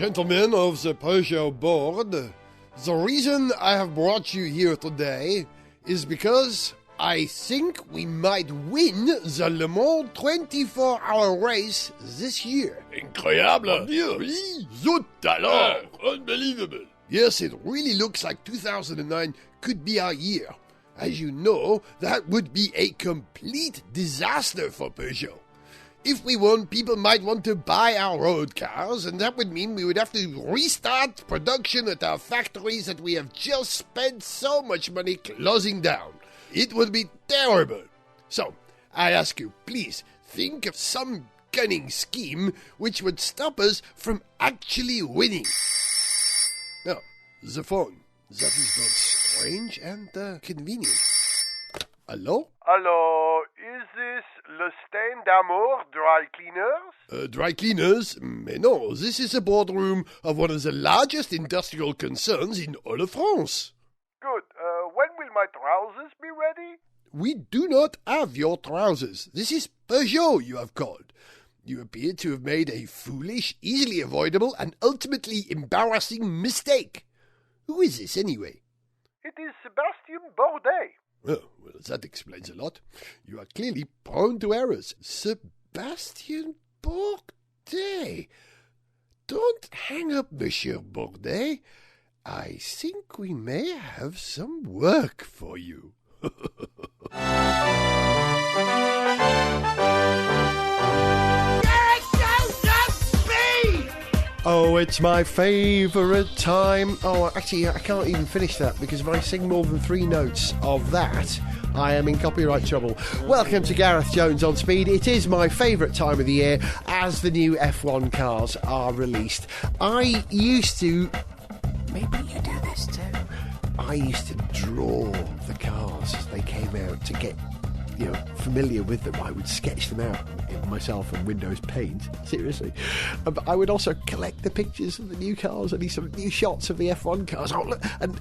Gentlemen of the Peugeot board, the reason I have brought you here today is because I think we might win the Le Mans 24-hour race this year. Incroyable! Oui, zut alors! Unbelievable! Yes, it really looks like 2009 could be our year. As you know, that would be a complete disaster for Peugeot. If we won, people might want to buy our road cars, and that would mean we would have to restart production at our factories that we have just spent so much money closing down. It would be terrible. So, I ask you, please, think of some cunning scheme which would stop us from actually winning. Now, the phone. That is both strange and convenient. Hello? Hello, is this Le Stain d'Amour Dry Cleaners? Dry cleaners? Mais no, this is the boardroom of one of the largest industrial concerns in all of France. Good. When will my trousers be ready? We do not have your trousers. This is Peugeot you have called. You appear to have made a foolish, easily avoidable, and ultimately embarrassing mistake. Who is this anyway? It is Sebastian Bourdais. Oh, well, that explains a lot. You are clearly prone to errors. Sebastian Bourdais. Don't hang up, Monsieur Bourdais. I think we may have some work for you. Oh, it's my favourite time. Oh, actually, I can't even finish that because if I sing more than 3 notes of that, I am in copyright trouble. Welcome to Gareth Jones on Speed. It is my favourite time of the year as the new F1 cars are released. I used to... Maybe you do this too. I used to draw the cars as they came out to get, familiar with them. I would sketch them out myself on Windows Paint, seriously. But I would also collect the pictures of the new cars and some new shots of the F1 cars. Oh, look, and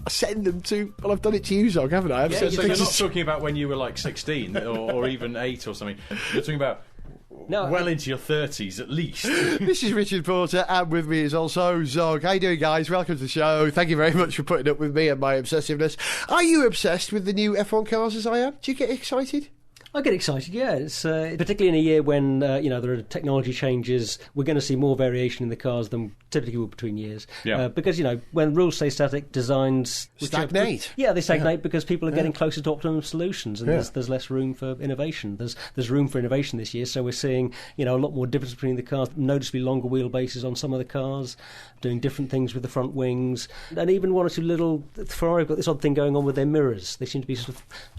send them to... Well, I've done it to you, Zog, haven't I? So you're not talking about when you were like 16 or even 8 or something. You're talking about... well into your 30s at least. This is Richard Porter, and with me is also Zog. How you doing, guys? Welcome to the show. Thank you very much for putting up with me and my obsessiveness. Are you obsessed with the new F1 cars as I am? Do you get excited? I get excited, yeah. It's particularly in a year when there are technology changes. We're going to see more variation in the cars than typically will between years. Yeah. Because when rules stay static, designs stagnate. They stagnate because people are getting closer to optimum solutions, and there's less room for innovation. There's room for innovation this year, so we're seeing a lot more difference between the cars. Noticeably longer wheelbases on some of the cars, doing different things with the front wings, and even one or two little. Ferrari have got this odd thing going on with their mirrors. They seem to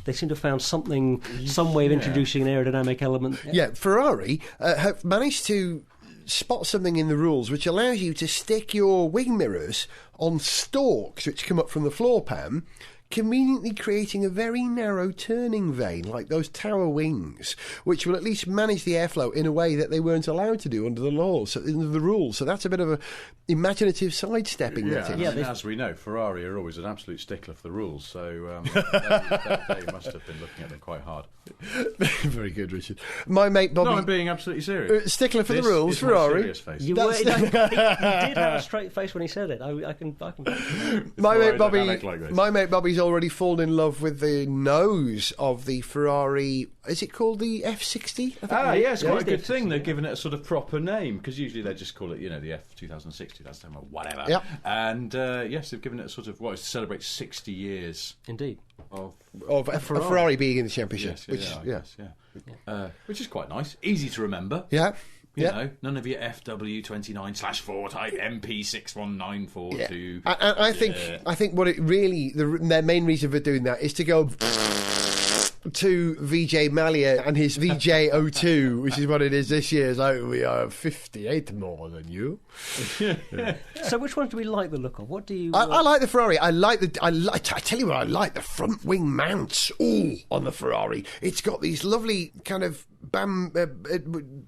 have found something, some way of introducing an aerodynamic element. Yeah, Ferrari have managed to spot something in the rules which allows you to stick your wing mirrors on stalks which come up from the floor pan, conveniently creating a very narrow turning vane like those tower wings, which will at least manage the airflow in a way that they weren't allowed to do under the laws, under the rules. So that's a bit of a imaginative sidestepping. As we know, Ferrari are always an absolute stickler for the rules, so they must have been looking at them quite hard. Very good, Richard. My mate Bobby... No, I'm being absolutely serious. Stickler for the rules, Ferrari. Serious face. He did have a straight face when he said it. I can. My mate Bobby's already fallen in love with the nose of the Ferrari. Is it called the F60? It's quite a good thing. They're giving it a sort of proper name, because usually they just call it, the F 2006, 2007, or whatever. Yep. And yes, they've given it a sort of to celebrate 60 years. Indeed. Of a Ferrari being in the championship. Which is quite nice. Easy to remember. Yeah. None of your FW29/4 type MP61942. I think what it really, their main reason for doing that is to go to Vijay Mallya and his VJ02, which is what it is this year. It's like, we are 58 more than you. So which one do we like the look of? What do you... I like the Ferrari. I tell you what I like, the front wing mounts. On the Ferrari. It's got these lovely kind of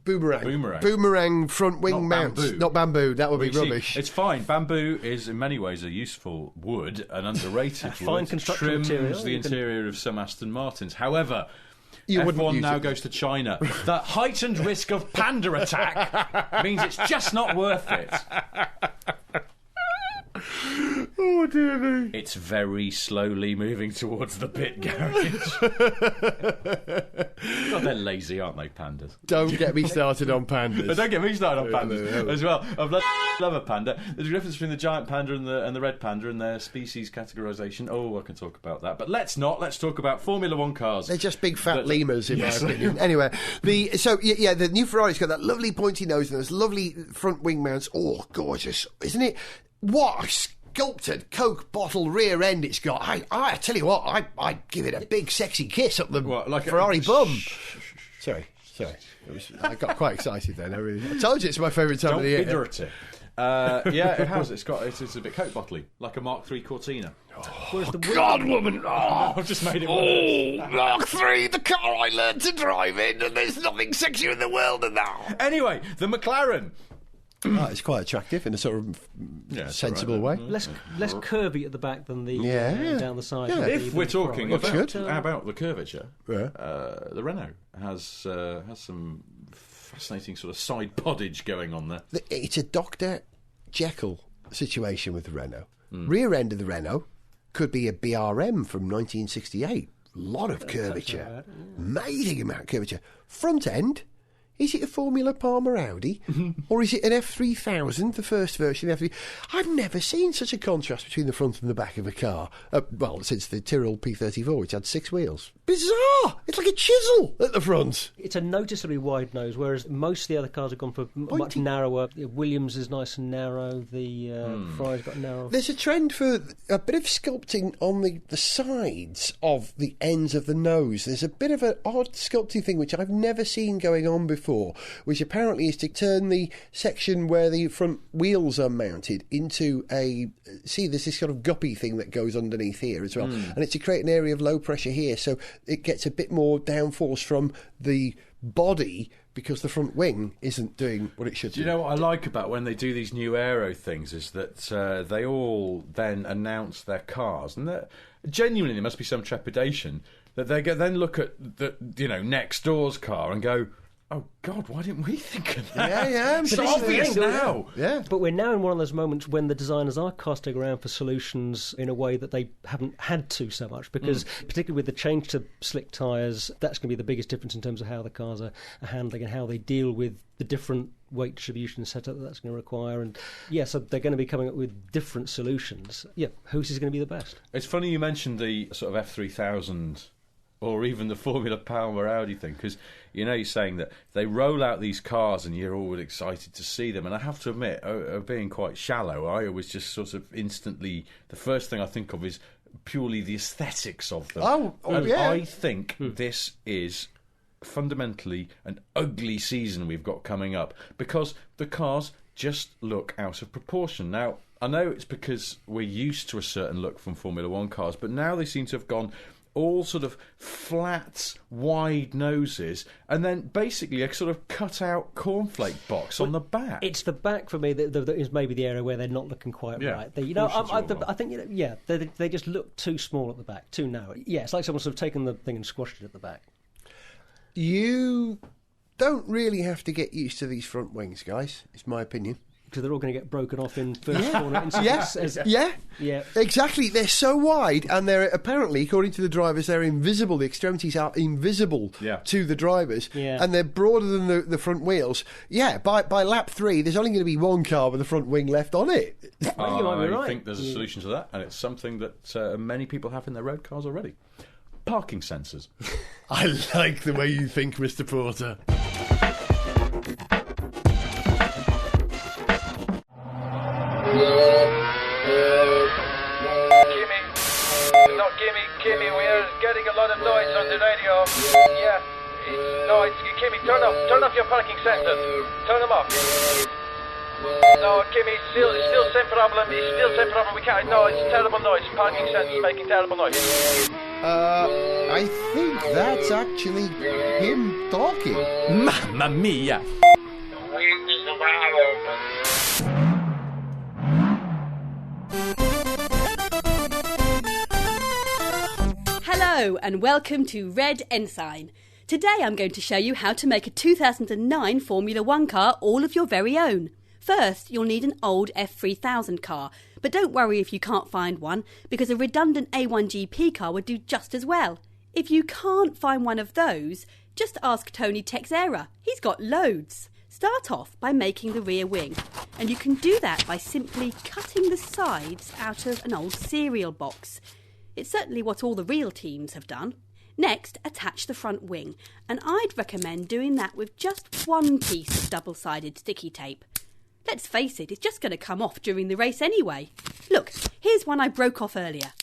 boomerang front wing mounts. Bamboo. Not bamboo, that would be rubbish. It's fine. Bamboo is in many ways a useful wood, an underrated wood. Fine construction trims material. the interior of some Aston Martins. However, F1 now goes to China. The heightened risk of panda attack means it's just not worth it. Oh, dear me. It's very slowly moving towards the pit garage. God, they're lazy, aren't they, pandas? Don't get me started on pandas. Don't get me started on pandas as well. I love a panda. There's a difference between the giant panda and the red panda and their species categorisation. Oh, I can talk about that. But let's not. Let's talk about Formula One cars. They're just big fat lemurs, in my opinion. Anyway, the new Ferrari's got that lovely pointy nose and those lovely front wing mounts. Oh, gorgeous, isn't it? What a sculpted Coke bottle rear end it's got. I tell you what, I'd give it a big sexy kiss up the Ferrari bum. Sorry. I got quite excited then. I told you it's my favourite time of the year. Don't be dirty. Yeah, it has. It's a bit Coke bottle-y, like a Mark III Cortina. Oh, God, woman! Oh, I've just made it worse. Mark III, the car I learned to drive in, and there's nothing sexier in the world than that. Anyway, the McLaren. It's quite attractive in a sort of sensible way. Less curvy at the back than the down the side. Yeah. If we're talking about the curvature, the Renault has some fascinating sort of side poddage going on there. It's a Dr. Jekyll situation with the Renault. Rear end of the Renault could be a BRM from 1968. A lot of curvature. Amazing amount of curvature. Front end, is it a Formula Palmer Audi? Or is it an F3000, the first version of F3? I've never seen such a contrast between the front and the back of a car. Since the Tyrrell P34, which had 6 wheels. Bizarre! It's like a chisel at the front. It's a noticeably wide nose, whereas most of the other cars have gone for much narrower. Williams is nice and narrow. The Ferrari's got narrow. There's a trend for a bit of sculpting on the sides of the ends of the nose. There's a bit of an odd sculpting thing which I've never seen going on before, which apparently is to turn the section where the front wheels are mounted into there's this sort of guppy thing that goes underneath here as well, and it's to create an area of low pressure here, so it gets a bit more downforce from the body because the front wing isn't doing what it should do. Do you know what I like about when they do these new aero things is that they all then announce their cars, and that genuinely there must be some trepidation that they then look at the next door's car and go, oh God, why didn't we think of that? Yeah. It's obvious now. Yeah. But we're now in one of those moments when the designers are casting around for solutions in a way that they haven't had to so much, because particularly with the change to slick tyres, that's going to be the biggest difference in terms of how the cars are handling and how they deal with the different weight distribution setup that's going to require. And so they're going to be coming up with different solutions. Yeah, whose is going to be the best? It's funny you mentioned the sort of F3000 or even the Formula Palmer Audi thing, because you're saying that they roll out these cars and you're all excited to see them, and I have to admit, being quite shallow, I always just sort of instantly, the first thing I think of is purely the aesthetics of them. I think this is fundamentally an ugly season we've got coming up, because the cars just look out of proportion. Now, I know it's because we're used to a certain look from Formula One cars, but now they seem to have gone all sort of flat, wide noses, and then basically a sort of cut-out cornflake box on the back. It's the back for me that is maybe the area where they're not looking quite right. I think they just look too small at the back, too narrow. Yeah, it's like someone sort of taken the thing and squashed it at the back. You don't really have to get used to these front wings, guys. It's my opinion. Because they're all going to get broken off in first corner incidents. Yeah, exactly. They're so wide, and they're apparently, according to the drivers, they're invisible. The extremities are invisible to the drivers, and they're broader than the front wheels. Yeah, by lap 3, there's only going to be one car with the front wing left on it. I think there's a solution to that, and it's something that many people have in their road cars already. Parking sensors. I like the way you think, Mr. Porter. Kimmy, we are getting a lot of noise on the radio. Yeah, Kimmy, turn off your parking sensors. Turn them off. No, Kimmy, still same problem. It's still same problem. We can't. No, it's terrible noise. Parking sensors making terrible noise. I think that's actually him talking. Mamma mia! Hello, Hello and welcome to Red Ensign. Today I'm going to show you how to make a 2009 Formula 1 car all of your very own. First, you'll need an old F3000 car, but don't worry if you can't find one, because a redundant A1GP car would do just as well. If you can't find one of those, just ask Tony Texera. He's got loads. Start off by making the rear wing, and you can do that by simply cutting the sides out of an old cereal box. It's certainly what all the real teams have done. Next, attach the front wing, and I'd recommend doing that with just one piece of double-sided sticky tape. Let's face it, it's just going to come off during the race anyway. Look, here's one I broke off earlier.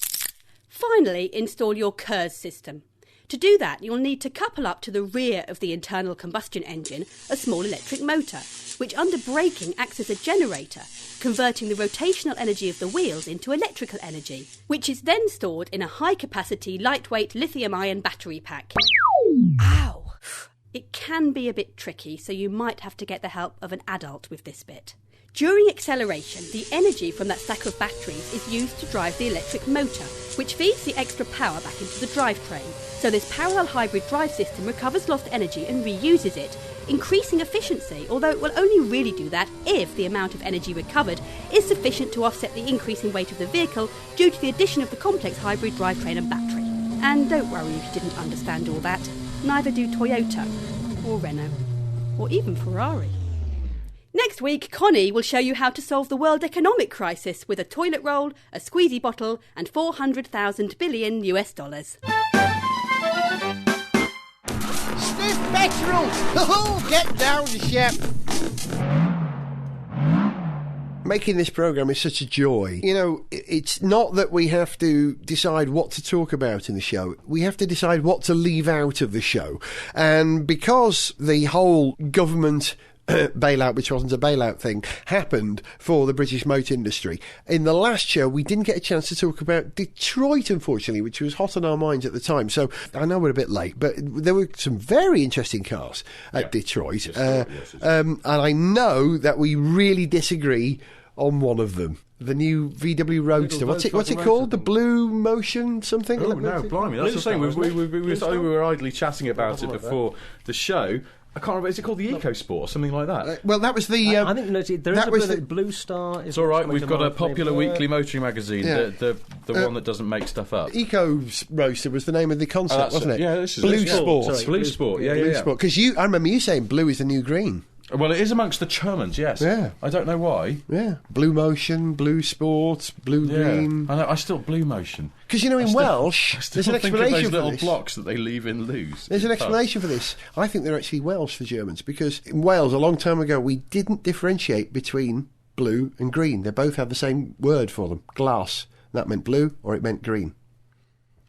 Finally, install your KERS system. To do that, you'll need to couple up to the rear of the internal combustion engine a small electric motor, which under braking acts as a generator, converting the rotational energy of the wheels into electrical energy, which is then stored in a high-capacity, lightweight lithium-ion battery pack. Ow! It can be a bit tricky, so you might have to get the help of an adult with this bit. During acceleration, the energy from that stack of batteries is used to drive the electric motor, which feeds the extra power back into the drivetrain. So this parallel hybrid drive system recovers lost energy and reuses it, increasing efficiency, although it will only really do that if the amount of energy recovered is sufficient to offset the increasing weight of the vehicle due to the addition of the complex hybrid drivetrain and battery. And don't worry if you didn't understand all that. Neither do Toyota, or Renault, or even Ferrari. Next week, Connie will show you how to solve the world economic crisis with a toilet roll, a squeezy bottle, and 400,000 billion US dollars. Sniff Petrol! Oh, get down, Shep! Making this programme is such a joy. You know, it's not that we have to decide what to talk about in the show. We have to decide what to leave out of the show. And because the whole government bailout, which wasn't a bailout thing, happened for the British motor industry. In the last show, we didn't get a chance to talk about Detroit, unfortunately, which was hot on our minds at the time. So I know we're a bit late, but there were some very interesting cars at Detroit. And I know that we really disagree on one of them. The new VW Roadster. What's it called? The Blue Motion something? Oh, no, blimey. That's the thing. We were idly chatting about it before the show. I can't remember. Is it called the EcoSport or something like that? Well, that was the. I think there is a Blue Star. It's all right. We've got a popular weekly motoring magazine, the one that doesn't make stuff up. Eco Roadster was the name of the concept, wasn't it? Yeah, this is Blue Sport. Sorry, Blue Sport. Yeah, Blue Sport. Because I remember you saying blue is the new green. Well, it is amongst the Germans, yes. Yeah. I don't know why. Yeah. Blue Motion, Blue Sport, Blue Green. I know. I still Blue Motion. Because, you know, in Welsh, there's an explanation think of those for little this. blocks that they leave in loose. There's an explanation for this. I think they're actually Welsh, the Germans, because in Wales, a long time ago, we didn't differentiate between blue and green. They both had the same word for them, glass. That meant blue or it meant green.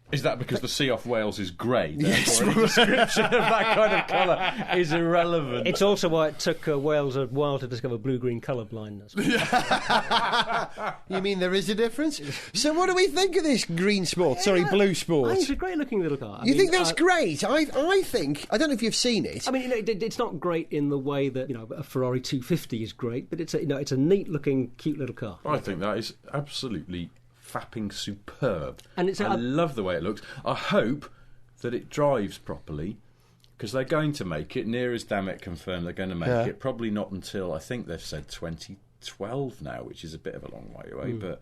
Is that because the sea off Wales is grey? Yes. Therefore, any description of that kind of colour is irrelevant. It's also why it took Wales a while to discover blue-green colour blindness. You mean there is a difference? So what do we think of this green sport? Sorry, blue sport. It's a great-looking little car. You think that's great? I think... I don't know if you've seen it. I mean, it's not great in the way that, a Ferrari 250 is great, but it's a neat-looking, cute little car. I think that is absolutely fapping superb. And I love the way it looks. I hope that it drives properly, because they're going to make it. Near as damn it confirmed they're going to make it. Probably not until, I think they've said 2012 now, which is a bit of a long way away, but,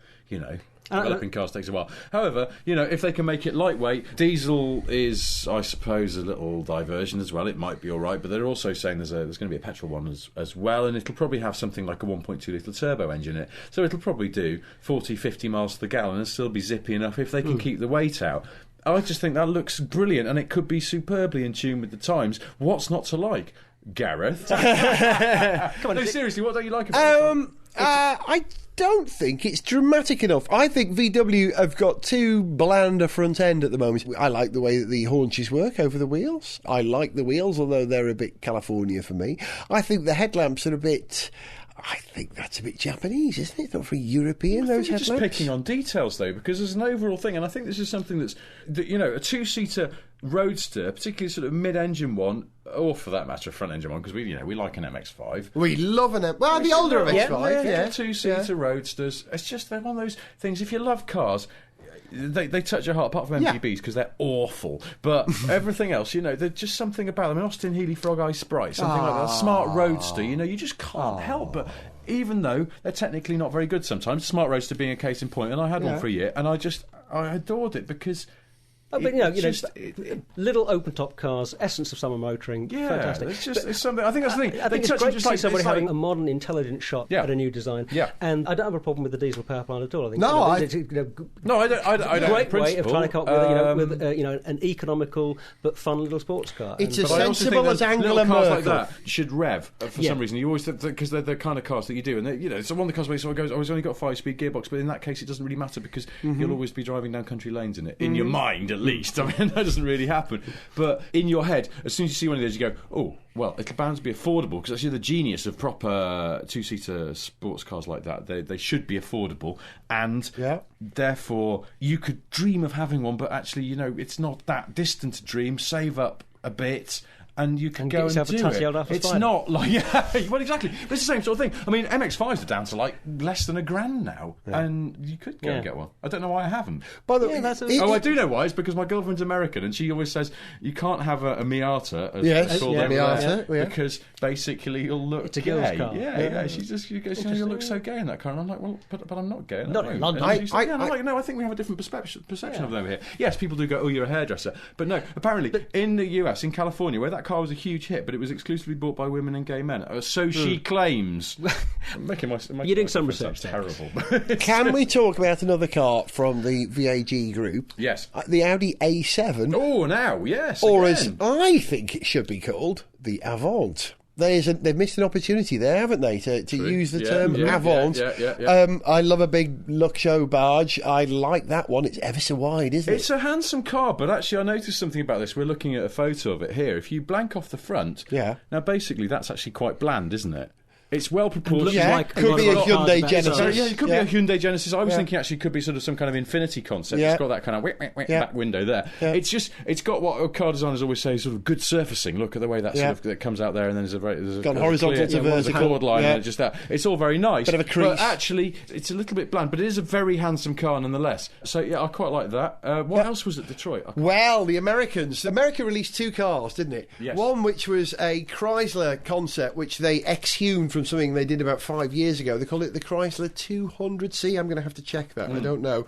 developing cars takes a while. However, if they can make it lightweight, diesel is, I suppose, a little diversion as well. It might be all right, but they're also saying there's going to be a petrol one as well, and it'll probably have something like a 1.2 litre turbo engine in it. So it'll probably do 40, 50 miles to the gallon and still be zippy enough if they can keep the weight out. I just think that looks brilliant, and it could be superbly in tune with the times. What's not to like? Gareth? Come on, no, seriously, what don't you like about it? I don't think it's dramatic enough. I think VW have got too bland a front end at the moment. I like the way that the haunches work over the wheels. I like the wheels, although they're a bit California for me. I think the headlamps are a bit... I think that's a bit Japanese, isn't it? Not very European, those headlamps. You're just picking on details, though, because there's an overall thing, and I think this is something that a two-seater Roadster, particularly sort of mid-engine one, or for that matter, a front-engine one, because we like an MX-5. We love an the older MX-5, yeah. Two-seater Roadsters. It's just, they're one of those things, if you love cars... they touch your heart, apart from MGBs, because they're awful. But everything else, there's just something about them. Austin Healey Frog Eye Sprite, something like that. Smart Roadster, you just can't help but... Even though they're technically not very good sometimes, Smart Roadster being a case in point, and I had one for a year, and I adored it because... little open-top cars, essence of summer motoring, fantastic. It's something. I think that's the thing. I think it's great to see somebody having a modern, intelligent shot Yeah. at a new design. Yeah. And I don't have a problem with the diesel power plant at all. I think I don't. Great way of trying to come up with an economical but fun little sports car. It's And- as sensible as Angela little cars Merkel. like that should rev for some reason. You always because they're the kind of cars that you do, and it's one of the cars where it goes, "Oh, it's only got 5-speed gearbox," but in that case, it doesn't really matter because you'll always be driving down country lanes in it. In your mind, at least. I mean, that doesn't really happen. But in your head, as soon as you see one of those, you go, "Oh, well, it'll bound to be affordable," because actually the genius of proper two-seater sports cars like that, they should be affordable, and therefore you could dream of having one, but actually, it's not that distant a dream. Save up a bit. And you can go and do it. It's not like... well, exactly. But it's the same sort of thing. I mean, MX-5s are down to, less than $1,000 now. Yeah. And you could go and get one. I don't know why I haven't. By the way, I do know why. It's because my girlfriend's American, and she always says, you can't have a Miata, as called Miata, because basically you'll look It's a gay. girl's car. Yeah. She goes, you look so gay in that car. And I'm like, well, but I'm not gay. Not in London. I'm like, no, I think we have a different perception of them over here. Yes, people do go, oh, you're a hairdresser. But no, apparently, in the US, in California, where that car was a huge hit, but it was exclusively bought by women and gay men. So she claims. You're doing some research. Terrible. Can we talk about another car from the VAG group? Yes. The Audi A7. Oh, now, yes. Or again. as I think it should be called, the Avant. They've missed an opportunity there, haven't they, to use the term Avant. Yeah. I love a big Luxo barge. I like that one. It's ever so wide, isn't it? It's a handsome car, but actually I noticed something about this. We're looking at a photo of it here. If you blank off the front, now basically that's actually quite bland, isn't it? It's well proportioned. Could be a Hyundai Genesis. It could be a Hyundai Genesis. I was thinking actually it could be sort of some kind of Infinity concept. It's got that kind of back window there. It's got what car designers always say, sort of good surfacing. Look at the way that sort of that comes out there, and then there's a got horizontal to vertical. There's a chord line, and just that. It's all very nice. Bit of a crease. But actually, it's a little bit bland, but it is a very handsome car nonetheless. So yeah, I quite like that. What else was at Detroit? Well, the Americans. America released two cars, didn't it? Yes. One which was a Chrysler concept, which they exhumed from something they did about 5 years ago. They call it the Chrysler 200C. I'm going to have to check that. I don't know.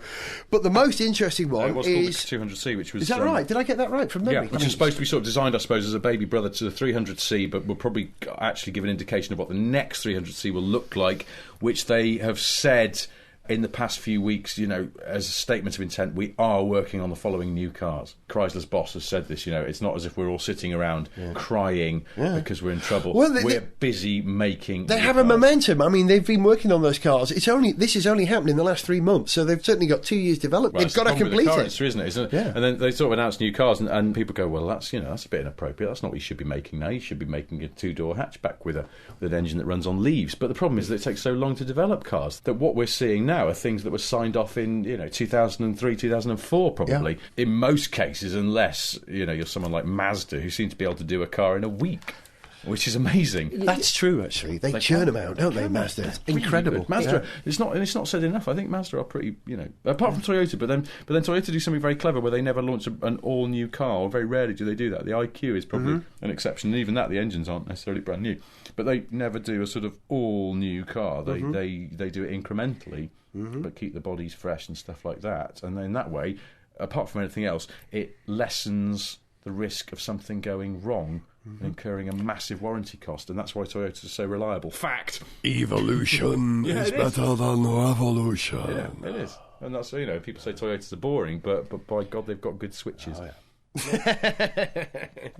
But the most interesting one it was called the 200C, which was... Is that right? Did I get that right from memory? Yeah, which is supposed to be sort of designed, I suppose, as a baby brother to the 300C, but will probably actually give an indication of what the next 300C will look like, which they have said in the past few weeks, as a statement of intent, we are working on the following new cars. Chrysler's boss has said this, it's not as if we're all sitting around crying because we're in trouble. Well, we're busy making They have a momentum. I mean, they've been working on those cars. This has only happened in the last 3 months, so they've certainly got 2 years development. Well, they've got to complete it. Isn't it? And then they sort of announce new cars, and people go, well, that's that's a bit inappropriate. That's not what you should be making now. You should be making a 2-door hatchback with an engine that runs on leaves. But the problem is that it takes so long to develop cars that what we're seeing now are things that were signed off in 2003, 2004 probably. In most cases, unless you're someone like Mazda, who seem to be able to do a car in a week, which is amazing. That's true, actually. They churn them out, don't they, Mazda? It's incredible. Mazda, it's not said enough. I think Mazda are pretty, apart from Toyota, but then Toyota do something very clever where they never launch an all-new car, or very rarely do they do that. The IQ is probably an exception, and even that, the engines aren't necessarily brand new. But they never do a sort of all-new car. They do it incrementally, but keep the bodies fresh and stuff like that. And then that way, apart from anything else, it lessens the risk of something going wrong and incurring a massive warranty cost, and that's why Toyotas are so reliable. Fact. Evolution is better than revolution. Yeah, it is. And that's, people say Toyotas are boring, but by God, they've got good switches. Oh, yeah.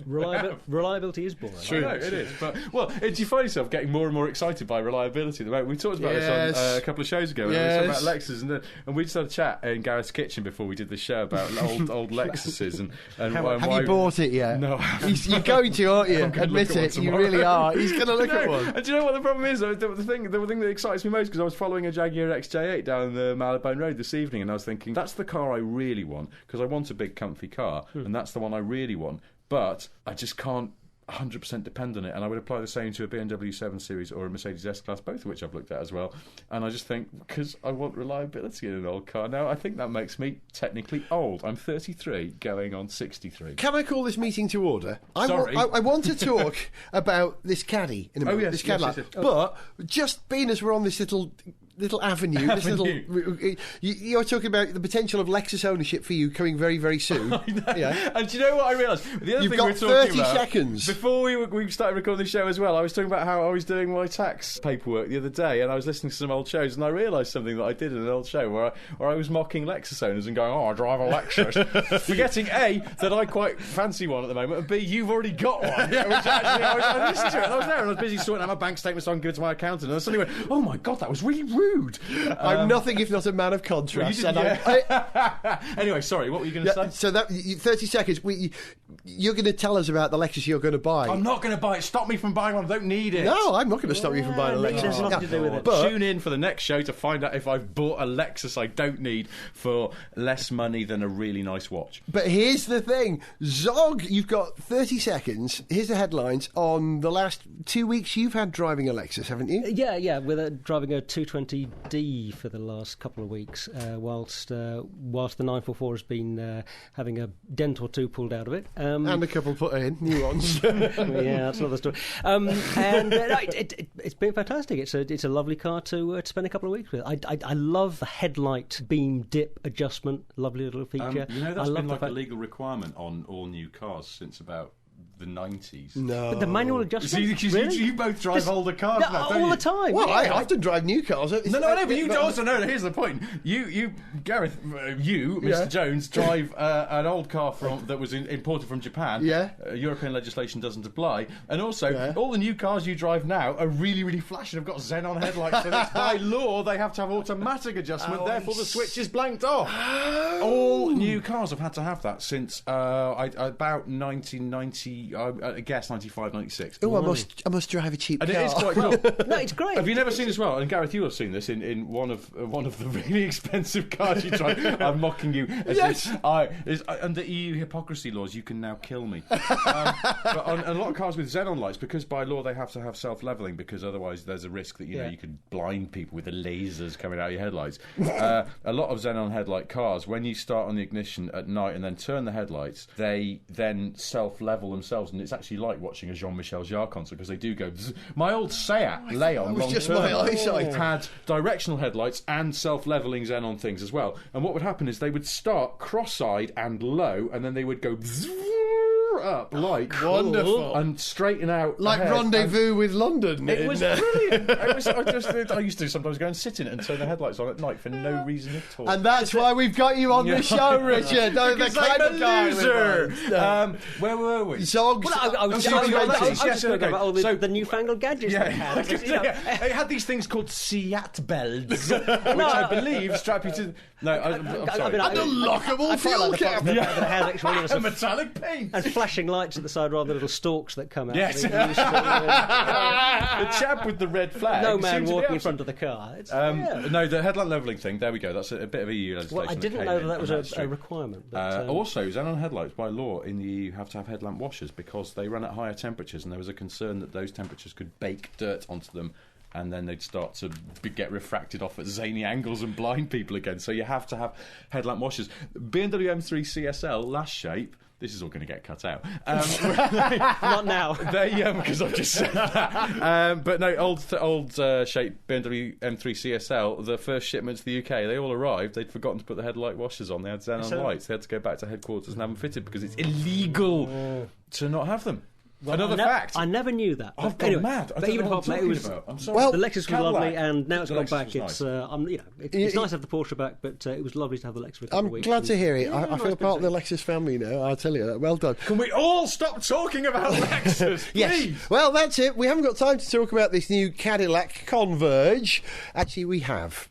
Reliability is boring. True, it is. But do you find yourself getting more and more excited by reliability at the moment? We talked about this on a couple of shows ago. We were talking about Lexus, and we just had a chat in Gareth's kitchen before we did the show about old Lexuses and have you bought it yet? No, you're going to, aren't you? Admit it. You really are. He's going to look at one. And do you know what the problem is? The thing that excites me most, because I was following a Jaguar XJ8 down the Marylebone Road this evening, and I was thinking, that's the car I really want, because I want a big comfy car, and that's the one I really want. But I just can't 100% depend on it, and I would apply the same to a BMW 7 Series or a Mercedes S-Class, both of which I've looked at as well. And I just think, because I want reliability in an old car. Now, I think that makes me technically old. I'm 33, going on 63. Can I call this meeting to order? Sorry. I want to talk about this Caddy in a minute, this Cadillac. Yes. But just being as we're on this little avenue, this you're talking about the potential of Lexus ownership for you coming very, very soon. I know. Yeah. And do you know what I realised? The other You've thing got we were talking 30 about, seconds. Before we started recording the show as well, I was talking about how I was doing my tax paperwork the other day, and I was listening to some old shows, and I realised something that I did in an old show where I was mocking Lexus owners and going, I drive a Lexus. Forgetting, A, that I quite fancy one at the moment, and B, you've already got one. Which actually, I listened to it, and I was there, and I was busy sorting out my bank statement so I can give it to my accountant, and I suddenly went, oh my God, that was really rude. I'm nothing if not a man of contrast. Anyway, sorry, what were you going to say? So that 30 seconds. You're going to tell us about the Lexus you're going to buy. I'm not going to buy it. Stop me from buying one. I don't need it. No, I'm not going to stop you from buying a Lexus. There's nothing to do with it. But tune in for the next show to find out if I've bought a Lexus I don't need for less money than a really nice watch. But here's the thing, Zog, you've got 30 seconds. Here's the headlines on the last 2 weeks you've had driving a Lexus, haven't you? Yeah, with driving a 220D for the last couple of weeks, whilst the 944 has been having a dent or two pulled out of it. And a couple put in, new ones. Yeah, that's another story. It's been fantastic. It's a lovely car to spend a couple of weeks with. I love the headlight beam dip adjustment, lovely little feature. That's been like a legal requirement on all new cars since about the 90s. No. But the manual adjustment? Really? You both drive older cars now, don't all you? the time. Well, yeah. I often drive new cars. No, but you also know, here's the point. You Gareth, Mr. Jones, drive an old car that was imported from Japan. Yeah. European legislation doesn't apply. And also, all the new cars you drive now are really, really flashy and have got xenon headlights. So that's by law, they have to have automatic adjustment, therefore the switch is blanked off. All new cars have had to have that since about 1990, I guess 95, 96. Oh, I must drive a cheap And car. it is quite cool. No, it's great. Have you never seen as well? And Gareth, you have seen this in one of the really expensive cars you drive. I'm mocking you. Under EU hypocrisy laws, you can now kill me. But on a lot of cars with xenon lights, because by law they have to have self-leveling, because otherwise there's a risk that you could blind people with the lasers coming out of your headlights. A lot of xenon headlight cars, when you start on the ignition at night and then turn the headlights, they then self-level themselves, and it's actually like watching a Jean-Michel Jarre concert, because they do go bzz. My old Seat Leon was just my eyesight. had directional headlights and self-leveling xenon things as well, and what would happen is they would start cross-eyed and low, and then they would go bzz, up like wonderful and straighten out like ahead. Rendezvous with London. It was brilliant. I used to sometimes go and sit in it and turn the headlights on at night for no reason at all. And that's why we've got you on the show, Richard. Because I'm a loser. Where were we? Zogs. Well, I was just going about all the newfangled gadgets they had. They had these things called Seat belts, which I believe strap you to... No, I'm sorry. An unlockable fuel cap. A metallic paint. And flashing lights at the side rather than little stalks that come out. Yes. The chap with the red flag. No man walking in front of the car. No, the headlamp levelling thing, there we go. That's a bit of EU legislation. Well, I didn't know that was a requirement. But, also, xenon headlights, by law, in the EU have to have headlamp washers because they run at higher temperatures, and there was a concern that those temperatures could bake dirt onto them, and then they'd start to get refracted off at zany angles and blind people again. So you have to have headlamp washers. BMW M3 CSL, last shape... This is all going to get cut out. Not now. Because I've just said that. But no, old shape BMW M3 CSL, the first shipment to the UK, they all arrived. They'd forgotten to put the headlight washers on. They had xenon lights. They had to go back to headquarters and have them fitted because it's illegal to not have them. Well, another fact. I never knew that. I've gone mad. I don't know what I'm talking about. I'm sorry. Well, the Lexus was lovely, and now it's gone back. Nice. It's nice to have the Porsche back, but it was lovely to have the Lexus for a couple of weeks. I'm glad to hear it. I feel part of the Lexus family now. I'll tell you that. Well done. Can we all stop talking about Lexus, please? Yes. Well, that's it. We haven't got time to talk about this new Cadillac Converj. Actually, we have.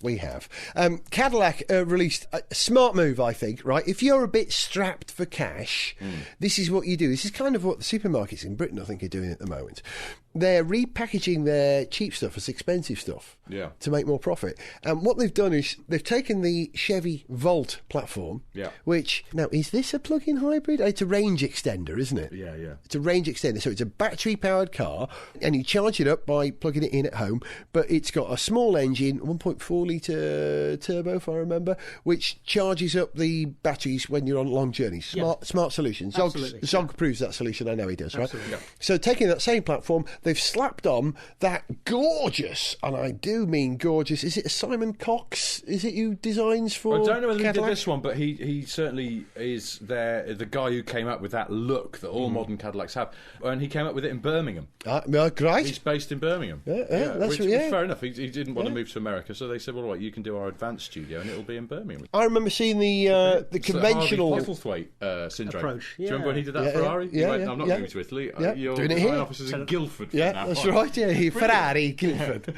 Cadillac released a smart move, I think, right? If you're a bit strapped for cash, this is what you do. This is kind of what the supermarkets Britain, I think, are doing at the moment. They're repackaging their cheap stuff as expensive stuff to make more profit. And what they've done is they've taken the Chevy Volt platform, which, now, is this a plug-in hybrid? It's a range extender, isn't it? Yeah. It's a range extender, so it's a battery-powered car, and you charge it up by plugging it in at home, but it's got a small engine, 1.4-litre turbo, if I remember, which charges up the batteries when you're on long journeys. Smart solution. Zog proves that solution, I know he does, right? So taking that same platform, they've slapped on that gorgeous, and I do mean gorgeous, is it a Simon Cox? Is it who designs for I don't know whether Cadillac? he did this one, but he certainly is the guy who came up with that look that all modern Cadillacs have, and he came up with it in Birmingham. Great. He's based in Birmingham. That's which fair enough. He didn't want to move to America, so they said, well, all right, you can do our advanced studio, and it'll be in Birmingham. I remember seeing the conventional Postlethwaite syndrome. Approach. Do you remember when he did that Ferrari? I'm not moving to Italy. Your doing it design here. office is in Guildford. That's right. Yeah, Ferrari, Guildford.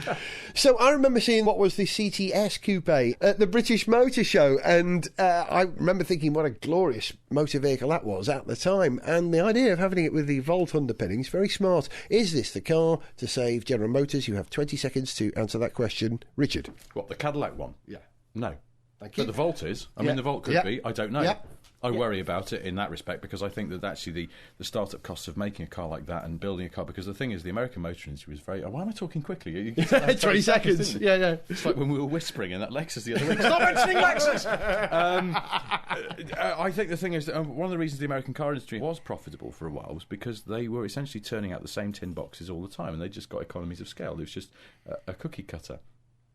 So I remember seeing what was the CTS coupe at the British Motor Show, and I remember thinking what a glorious motor vehicle that was at the time. And the idea of having it with the Volt underpinnings, very smart. Is this the car to save General Motors? You have 20 seconds to answer that question, Richard. What, the Cadillac one? Yeah. No. Thank you. But the Volt is. I mean, the Volt could be. I don't know. Yeah. I worry about it in that respect because I think that actually the startup costs of making a car like that and building a car, because the thing is, the American motor industry was very... why am I talking quickly? 20 seconds. Yeah. It's like when we were whispering in that Lexus the other week. Stop mentioning Lexus! I think the thing is, that, one of the reasons the American car industry was profitable for a while was because they were essentially turning out the same tin boxes all the time, and they just got economies of scale. It was just a cookie cutter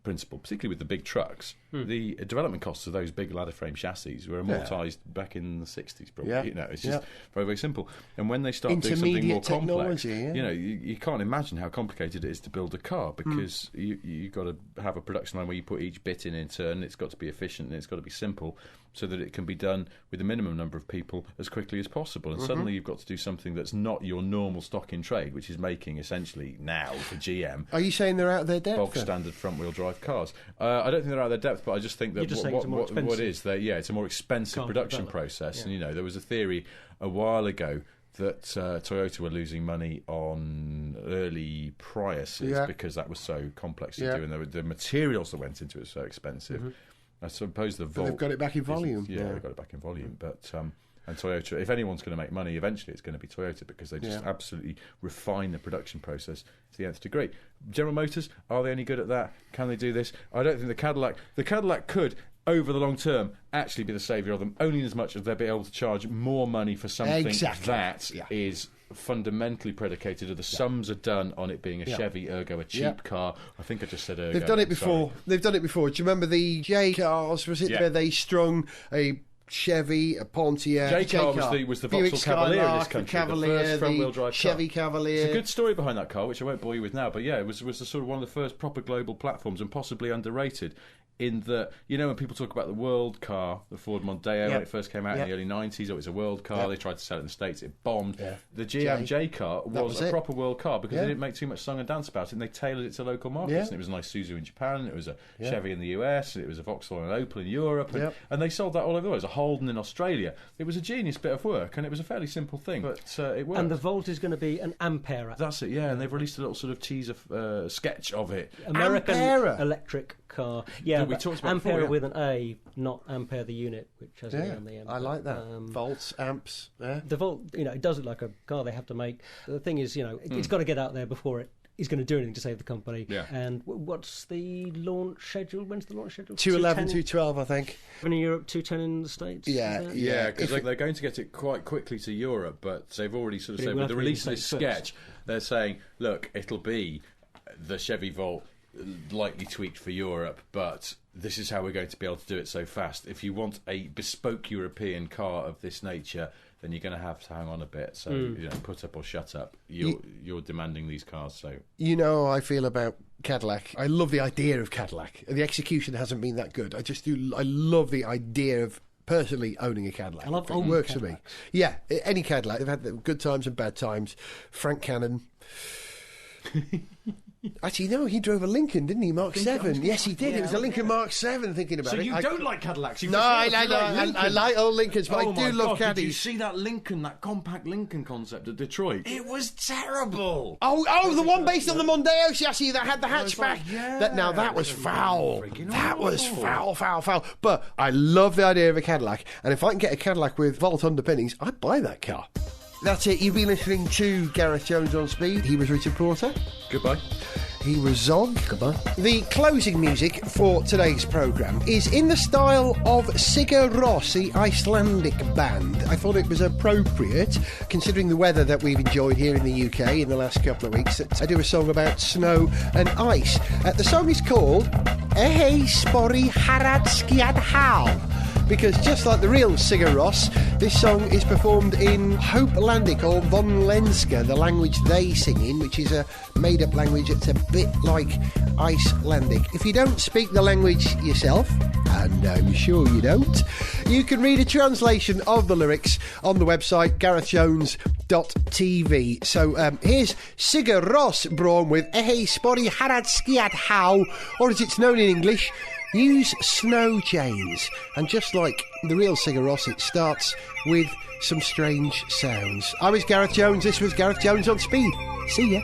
principle, particularly with the big trucks. The development costs of those big ladder frame chassis were amortised back in the 60s, probably. It's just very, very simple. And when they start doing something more complex, you can't imagine how complicated it is to build a car, because you've got to have a production line where you put each bit in turn. It's got to be efficient and it's got to be simple, so that it can be done with a minimum number of people as quickly as possible. And suddenly you've got to do something that's not your normal stock in trade, which is making essentially now for GM. Are you saying they're out of their depth? Bog standard front wheel drive cars. I don't think they're out of their depth, but I just think that what is that? Yeah, it's a more expensive production process. And there was a theory a while ago that Toyota were losing money on early Priuses because that was so complex to do, and the materials that went into it were so expensive. I suppose the Volt... They've got it back in volume. They've got it back in volume. But and Toyota, if anyone's going to make money, eventually it's going to be Toyota, because they just absolutely refine the production process to the nth degree. General Motors, are they any good at that? Can they do this? I don't think the Cadillac could, over the long term, actually be the saviour of them, only as much as they'll be able to charge more money for something that is fundamentally predicated, or the sums are done on it being a Chevy, ergo a cheap car. I think I just said ergo. They've done it before. They've done it before. Do you remember the J cars? Was it where they strung a Chevy, a Pontiac? J-car was the Vauxhall Cavalier in this country. Cavalier, the first front-wheel drive Chevy car. Cavalier. There's a good story behind that car, which I won't bore you with now, but it was the sort of one of the first proper global platforms, and possibly underrated, in that, when people talk about the world car, the Ford Mondeo, when it first came out in the early 90s, it was a world car. They tried to sell it in the States, it bombed. The GM J car was a proper world car, because they didn't make too much song and dance about it, and they tailored it to local markets. And it was a nice Isuzu in Japan, it was a Chevy in the US, it was a Vauxhall and an Opel in Europe, and they sold that all over the world. It was a Holden in Australia. It was a genius bit of work, and it was a fairly simple thing, but it worked. And the Volt is going to be an Ampere. That's it, and they've released a little sort of teaser sketch of it. American electric car. Yeah, we talked about Ampere before, with an A, not Ampere the unit, which has an A on the end. I like that. Volts, amps. The Volt, it does look like a car they have to make. The thing is, it's got to get out there before it is going to do anything to save the company. And what's the launch schedule? When's the launch schedule? 211, 212, I think. In Europe, 210 in the States? Because they're going to get it quite quickly to Europe, but they've already sort of said, with the release of this sketch, they're saying, look, it'll be the Chevy Volt lightly tweaked for Europe, but this is how we're going to be able to do it so fast. If you want a bespoke European car of this nature, then you're going to have to hang on a bit. So, put up or shut up. You're demanding these cars. So how I feel about Cadillac. I love the idea of Cadillac. The execution hasn't been that good. I love the idea of personally owning a Cadillac. I love it works for me. Yeah, any Cadillac. They've had the good times and bad times. Frank Cannon. Actually, no, he drove a Lincoln, didn't he? Mark 7. Yes, he did. It was a Lincoln Mark 7, thinking about So it. you don't like Cadillacs? No, I like old Lincolns, but I do love Did you Caddies. see that Lincoln, that compact Lincoln concept at Detroit? It was terrible. Oh, the one based on the Mondeo chassis that had the hatchback. like, yeah. That was foul. That was awful. foul. But I love the idea of a Cadillac, and if I can get a Cadillac with vault underpinnings, I'd buy that car. That's it. You've been listening to Gareth Jones on Speed. He was Richard Porter. Goodbye. He was Zog. Goodbye. The closing music for today's programme is in the style of Cijgár Röss, the Icelandic band. I thought it was appropriate, considering the weather that we've enjoyed here in the UK in the last couple of weeks, that I do a song about snow and ice. The song is called Ehe Spori Harad Skiad Hal, because just like the real Cijgár Röss, this song is performed in Hopelandic or Von Lenska, the language they sing in, which is a made-up language that's a bit like Icelandic. If you don't speak the language yourself, and I'm sure you don't, you can read a translation of the lyrics on the website garethjones.tv. So here's Cijgár Röss Bráwn with Ehe Spori Harad Skiad How, or as it's known in English, use snow chains. And just like the real Cijgár Röss, it starts with some strange sounds. I was Gareth Jones. This was Gareth Jones on Speed. See ya.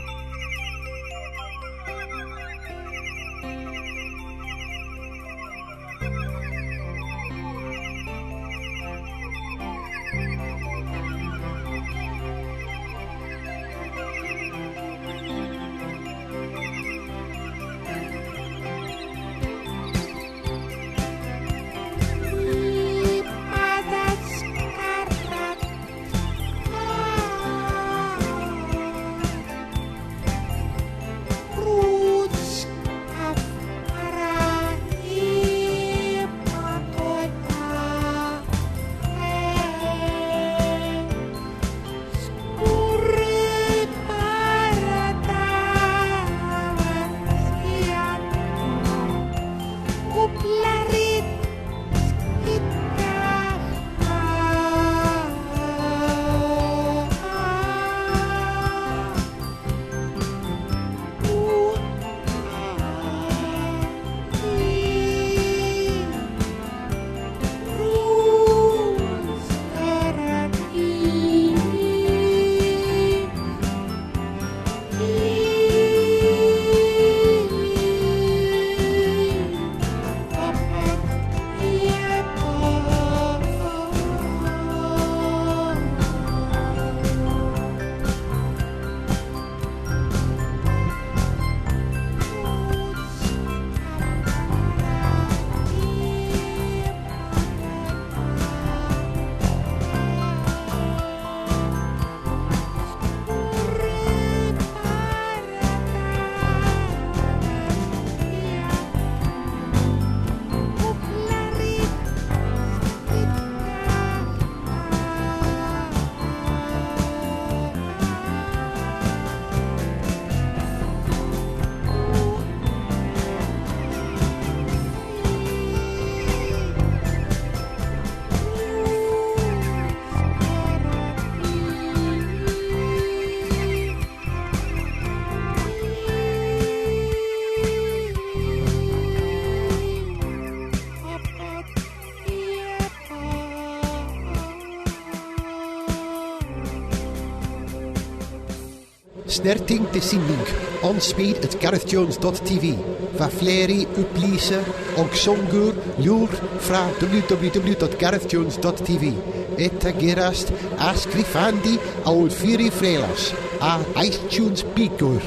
Snerting de sinding on speed at garethjones.tv. Va fleri uplyse og songur ljur fra www.garethjones.tv. Etta gerast askrifandi aud fyri frelas a iTunes pigur.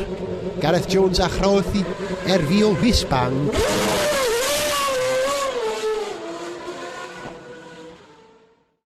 Gareth Jones a chrothi vio Wispang.